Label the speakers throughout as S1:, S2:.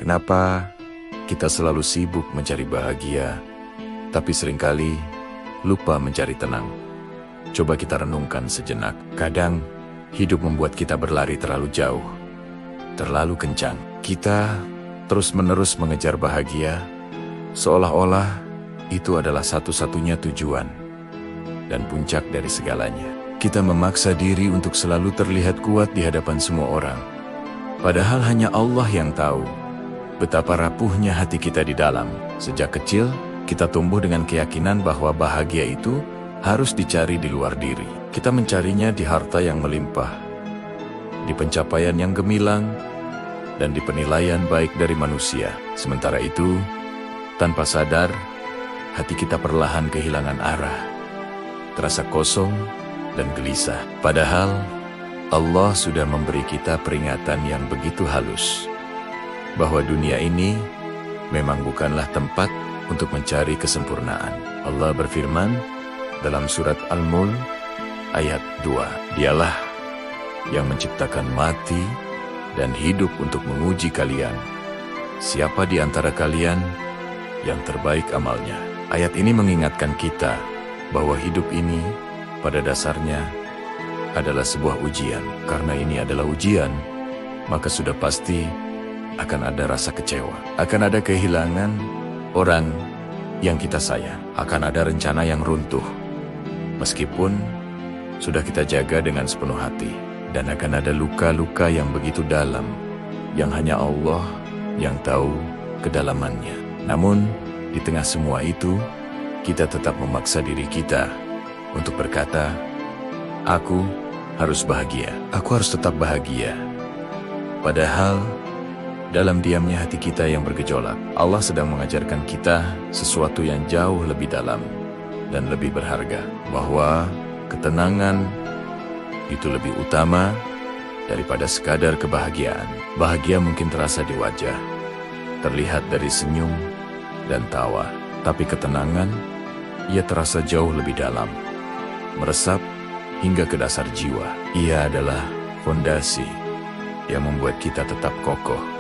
S1: Kenapa kita selalu sibuk mencari bahagia, tapi seringkali lupa mencari tenang? Coba kita renungkan sejenak. Kadang hidup membuat kita berlari terlalu jauh, terlalu kencang. Kita terus-menerus mengejar bahagia, seolah-olah itu adalah satu-satunya tujuan dan puncak dari segalanya. Kita memaksa diri untuk selalu terlihat kuat di hadapan semua orang, padahal hanya Allah yang tahu betapa rapuhnya hati kita di dalam. Sejak kecil, kita tumbuh dengan keyakinan bahwa bahagia itu harus dicari di luar diri. Kita mencarinya di harta yang melimpah, di pencapaian yang gemilang, dan di penilaian baik dari manusia. Sementara itu, tanpa sadar, hati kita perlahan kehilangan arah, terasa kosong dan gelisah. Padahal, Allah sudah memberi kita peringatan yang begitu halus, bahwa dunia ini memang bukanlah tempat untuk mencari kesempurnaan. Allah berfirman dalam surat Al-Mulk ayat 2, Dialah yang menciptakan mati dan hidup untuk menguji kalian. Siapa di antara kalian yang terbaik amalnya? Ayat ini mengingatkan kita bahwa hidup ini pada dasarnya adalah sebuah ujian. Karena ini adalah ujian, maka sudah pasti akan ada rasa kecewa, akan ada kehilangan orang yang kita sayang, akan ada rencana yang runtuh, meskipun sudah kita jaga dengan sepenuh hati, dan akan ada luka-luka yang begitu dalam, yang hanya Allah yang tahu kedalamannya. Namun, di tengah semua itu, kita tetap memaksa diri kita untuk berkata, aku harus bahagia, aku harus tetap bahagia. Padahal, dalam diamnya hati kita yang bergejolak, Allah sedang mengajarkan kita sesuatu yang jauh lebih dalam dan lebih berharga, bahwa ketenangan itu lebih utama daripada sekadar kebahagiaan. Bahagia mungkin terasa di wajah, terlihat dari senyum dan tawa, tapi ketenangan, ia terasa jauh lebih dalam, meresap hingga ke dasar jiwa. Ia adalah fondasi yang membuat kita tetap kokoh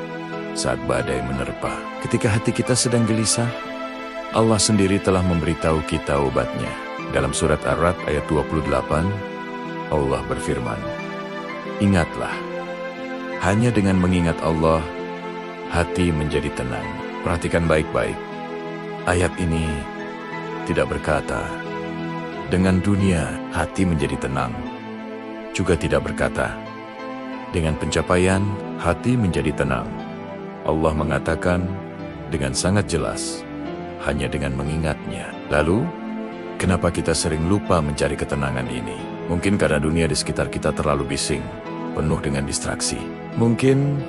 S1: saat badai menerpa. Ketika hati kita sedang gelisah, Allah sendiri telah memberitahu kita obatnya. Dalam surat Ar-Ra'd ayat 28, Allah berfirman, ingatlah, hanya dengan mengingat Allah, hati menjadi tenang. Perhatikan baik-baik. Ayat ini tidak berkata, dengan dunia hati menjadi tenang. Juga tidak berkata, dengan pencapaian hati menjadi tenang. Allah mengatakan dengan sangat jelas, hanya dengan mengingatnya. Lalu, kenapa kita sering lupa mencari ketenangan ini? Mungkin karena dunia di sekitar kita terlalu bising, penuh dengan distraksi. Mungkin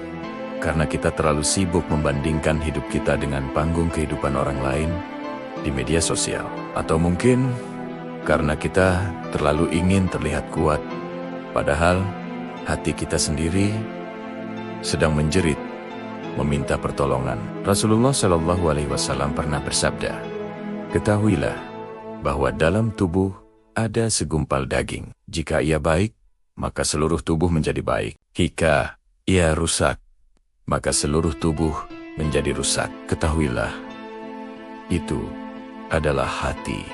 S1: karena kita terlalu sibuk membandingkan hidup kita dengan panggung kehidupan orang lain di media sosial. Atau mungkin karena kita terlalu ingin terlihat kuat, padahal hati kita sendiri sedang menjerit, meminta pertolongan. Rasulullah Shallallahu Alaihi Wasallam pernah bersabda, ketahuilah bahwa dalam tubuh ada segumpal daging. Jika ia baik, maka seluruh tubuh menjadi baik. Jika ia rusak, maka seluruh tubuh menjadi rusak. Ketahuilah, itu adalah hati.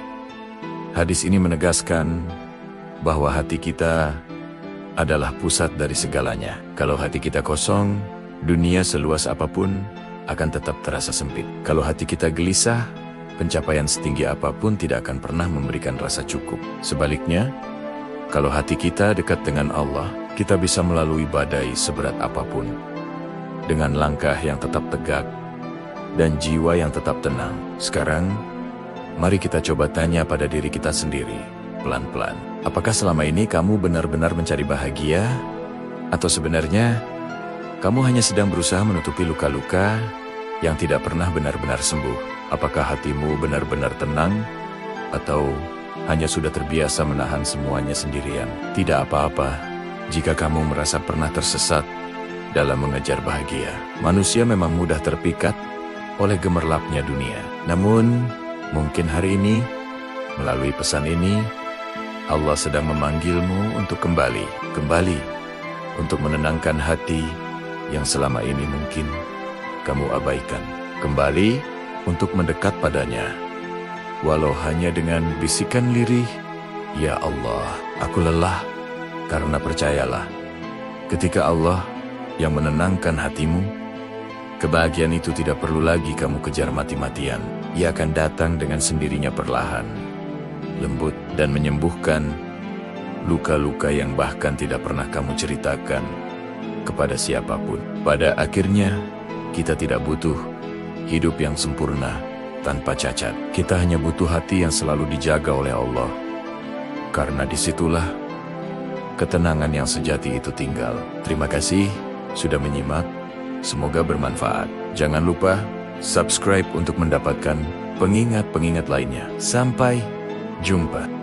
S1: Hadis ini menegaskan bahwa hati kita adalah pusat dari segalanya. Kalau hati kita kosong, dunia seluas apapun akan tetap terasa sempit. Kalau hati kita gelisah, pencapaian setinggi apapun tidak akan pernah memberikan rasa cukup. Sebaliknya, kalau hati kita dekat dengan Allah, kita bisa melalui badai seberat apapun, dengan langkah yang tetap tegak dan jiwa yang tetap tenang. Sekarang, mari kita coba tanya pada diri kita sendiri, pelan-pelan. Apakah selama ini kamu benar-benar mencari bahagia? Atau sebenarnya, kamu hanya sedang berusaha menutupi luka-luka yang tidak pernah benar-benar sembuh? Apakah hatimu benar-benar tenang? Atau hanya sudah terbiasa menahan semuanya sendirian? Tidak apa-apa jika kamu merasa pernah tersesat dalam mengejar bahagia. Manusia memang mudah terpikat oleh gemerlapnya dunia. Namun, mungkin hari ini, melalui pesan ini, Allah sedang memanggilmu untuk kembali untuk menenangkan hati yang selama ini mungkin kamu abaikan. Kembali untuk mendekat padanya. Walau hanya dengan bisikan lirih, "Ya Allah, aku lelah." Karena percayalah, ketika Allah yang menenangkan hatimu, kebahagiaan itu tidak perlu lagi kamu kejar mati-matian. Ia akan datang dengan sendirinya perlahan, lembut, dan menyembuhkan luka-luka yang bahkan tidak pernah kamu ceritakan kepada siapapun. Pada akhirnya, kita tidak butuh hidup yang sempurna tanpa cacat. Kita hanya butuh hati yang selalu dijaga oleh Allah. Karena disitulah ketenangan yang sejati itu tinggal. Terima kasih sudah menyimak. Semoga bermanfaat. Jangan lupa subscribe untuk mendapatkan pengingat-pengingat lainnya. Sampai jumpa.